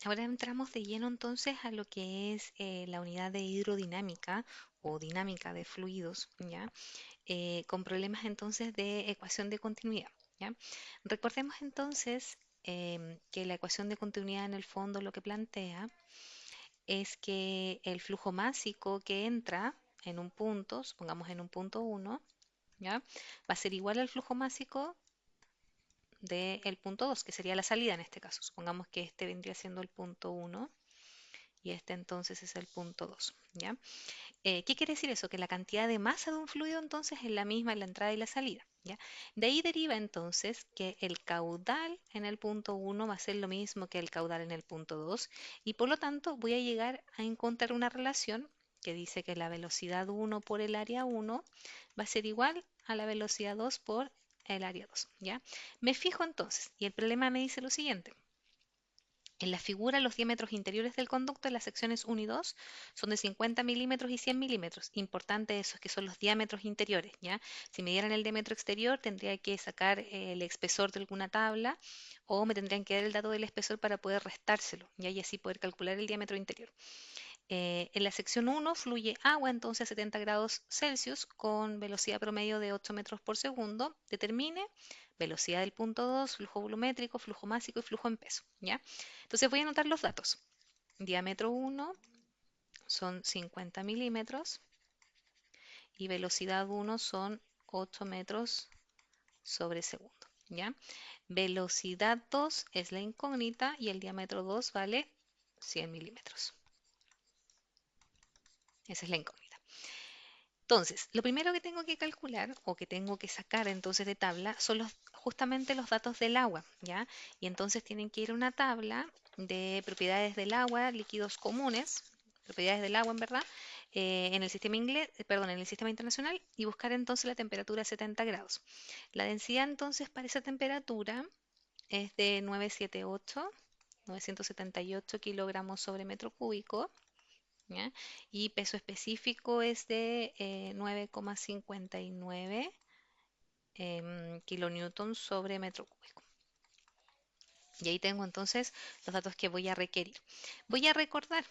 Ahora entramos de lleno entonces a lo que es la unidad de hidrodinámica o dinámica de fluidos, ¿ya? Con problemas entonces de ecuación de continuidad, ¿ya? Recordemos entonces que la ecuación de continuidad en el fondo lo que plantea es que el flujo másico que entra en un punto, supongamos en un punto uno, ¿ya? Va a ser igual al flujo másico del punto 2, que sería la salida en este caso. Supongamos que este vendría siendo el punto uno y este entonces es el punto 2, ¿ya? ¿Qué quiere decir eso? Que la cantidad de masa de un fluido entonces es la misma en la entrada y la salida, ¿ya? De ahí deriva entonces que el caudal en el punto uno va a ser lo mismo que el caudal en el punto 2 y por lo tanto voy a llegar a encontrar una relación que dice que la velocidad uno por el área uno va a ser igual a la velocidad 2 por el área 2, ¿ya? Me fijo entonces y el problema me dice lo siguiente. En la figura, los diámetros interiores del conducto en las secciones 1 y 2 son de 50 milímetros y 100 milímetros. Importante eso, es que son los diámetros interiores, ¿ya? Si me dieran el diámetro exterior, tendría que sacar el espesor de alguna tabla o me tendrían que dar el dato del espesor para poder restárselo, ¿ya? Y así poder calcular el diámetro interior. En la sección 1 fluye agua entonces a 70 grados Celsius con velocidad promedio de 8 metros por segundo. Determine velocidad del punto 2, flujo volumétrico, flujo másico y flujo en peso, ¿ya? Entonces voy a anotar los datos. Diámetro 1 son 50 milímetros y velocidad 1 son 8 metros sobre segundo, ¿ya? Velocidad 2 es la incógnita y el diámetro 2 vale 100 milímetros. Esa es la incógnita. Entonces, lo primero que tengo que calcular o que tengo que sacar entonces de tabla son justamente los datos del agua, ¿ya? Y entonces tienen que ir a una tabla de propiedades del agua, líquidos comunes, propiedades del agua en verdad, en el sistema inglés, perdón, en el sistema internacional y buscar entonces la temperatura a 70 grados. La densidad entonces para esa temperatura es de 978 kilogramos sobre metro cúbico, ¿ya? Y peso específico es de 9,59 kilonewton sobre metro cúbico. Y ahí tengo entonces los datos que voy a requerir. Voy a recordar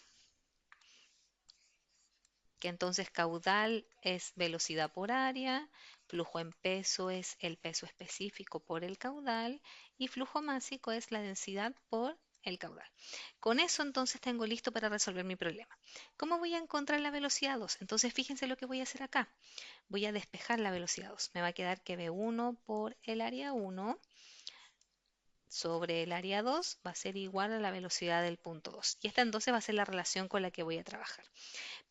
que entonces caudal es velocidad por área, flujo en peso es el peso específico por el caudal y flujo másico es la densidad por el caudal. Con eso entonces tengo listo para resolver mi problema. ¿Cómo voy a encontrar la velocidad 2? Entonces fíjense lo que voy a hacer acá. Voy a despejar la velocidad 2. Me va a quedar que V1 por el área 1 sobre el área 2 va a ser igual a la velocidad del punto 2. Y esta entonces va a ser la relación con la que voy a trabajar.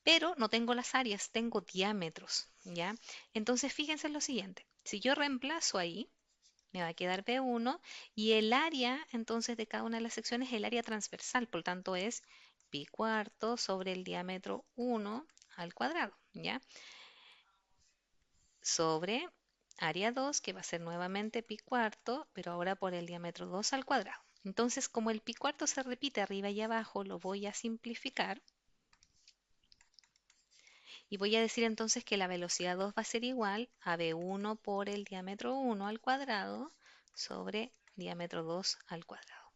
Pero no tengo las áreas, tengo diámetros, ¿ya? Entonces fíjense en lo siguiente. Si yo reemplazo ahí, me va a quedar V1 y el área entonces de cada una de las secciones es el área transversal, por lo tanto es pi cuarto sobre el diámetro 1 al cuadrado, ¿ya? Sobre área 2 que va a ser nuevamente pi cuarto, pero ahora por el diámetro 2 al cuadrado. Entonces, como el pi cuarto se repite arriba y abajo, lo voy a simplificar y voy a decir entonces que la velocidad 2 va a ser igual a v1 por el diámetro 1 al cuadrado sobre diámetro 2 al cuadrado.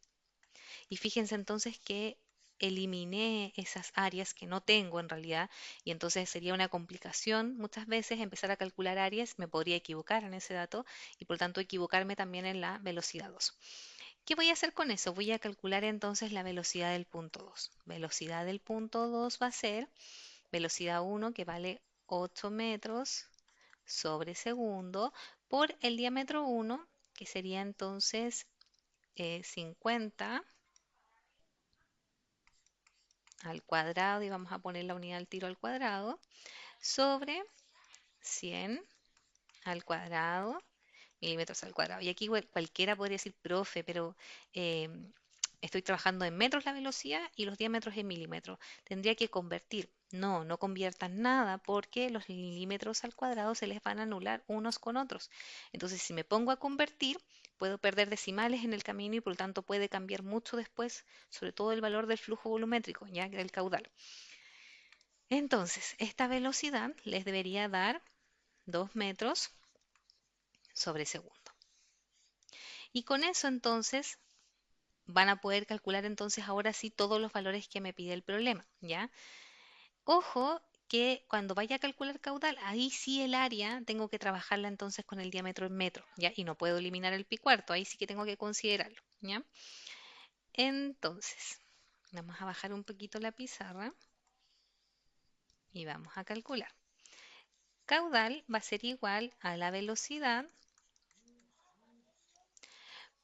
Y fíjense entonces que eliminé esas áreas que no tengo en realidad y entonces sería una complicación muchas veces empezar a calcular áreas, me podría equivocar en ese dato y por tanto equivocarme también en la velocidad 2. ¿Qué voy a hacer con eso? Voy a calcular entonces la velocidad del punto 2. Velocidad del punto 2 va a ser velocidad 1 que vale 8 metros sobre segundo por el diámetro 1 que sería entonces 50 al cuadrado y vamos a poner la unidad al tiro al cuadrado sobre 100 al cuadrado milímetros al cuadrado. Y aquí cualquiera podría decir, profe, pero eh, estoy trabajando en metros la velocidad y los diámetros en milímetros. Tendría que convertir. No, no conviertan nada porque los milímetros al cuadrado se les van a anular unos con otros. Entonces, si me pongo a convertir, puedo perder decimales en el camino y por lo tanto puede cambiar mucho después, sobre todo el valor del flujo volumétrico, ya del caudal. Entonces, esta velocidad les debería dar 2 metros sobre segundo. Y con eso entonces van a poder calcular entonces ahora sí todos los valores que me pide el problema, ¿ya? Ojo que cuando vaya a calcular caudal, ahí sí el área tengo que trabajarla entonces con el diámetro en metro, ¿ya? Y no puedo eliminar el pi cuarto, ahí sí que tengo que considerarlo, ¿ya? Entonces, vamos a bajar un poquito la pizarra y vamos a calcular. Caudal va a ser igual a la velocidad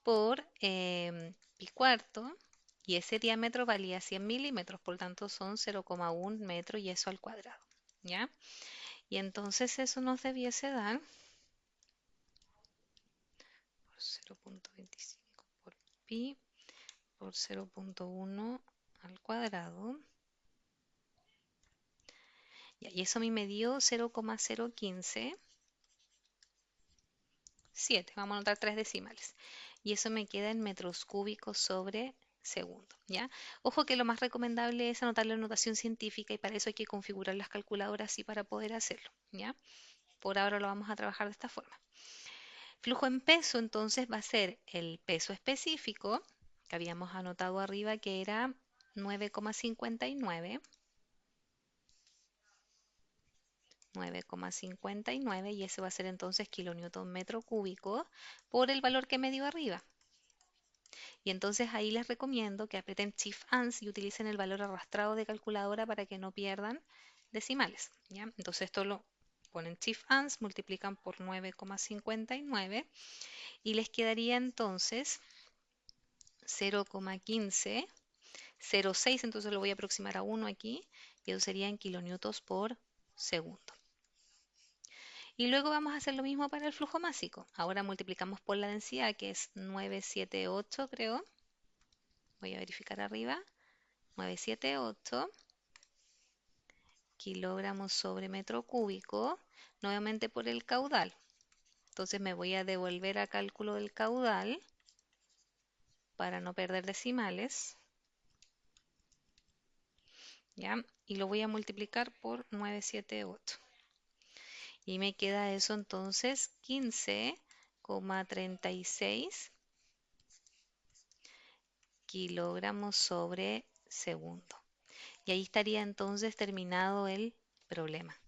por pi cuarto, y ese diámetro valía 100 milímetros, por tanto son 0,1 metro y eso al cuadrado, ¿ya? Y entonces eso nos debiese dar por 0,25 por pi por 0,1 al cuadrado. Y eso a mí me dio 0,0157. Vamos a anotar tres decimales. Y eso me queda en metros cúbicos sobre segundo, ¿ya? Ojo que lo más recomendable es anotar la notación científica y para eso hay que configurar las calculadoras así para poder hacerlo, ¿ya? Por ahora lo vamos a trabajar de esta forma. Flujo en peso entonces va a ser el peso específico que habíamos anotado arriba que era 9,59. 9,59 y ese va a ser entonces kilonewton metro cúbico por el valor que me dio arriba. Y entonces ahí les recomiendo que aprieten Shift ANS y utilicen el valor arrastrado de calculadora para que no pierdan decimales, ¿ya? Entonces esto lo ponen Shift ANS, multiplican por 9,59 y les quedaría entonces 0,1506, entonces lo voy a aproximar a 1 aquí y eso sería en kilonewtons por segundo. Y luego vamos a hacer lo mismo para el flujo másico. Ahora multiplicamos por la densidad, que es 978, creo. Voy a verificar arriba. 978 kilogramos sobre metro cúbico, nuevamente por el caudal. Entonces me voy a devolver a cálculo del caudal para no perder decimales. ¿Ya? Y lo voy a multiplicar por 978. Y me queda eso entonces 15,36 kilogramos sobre segundo. Y ahí estaría entonces terminado el problema.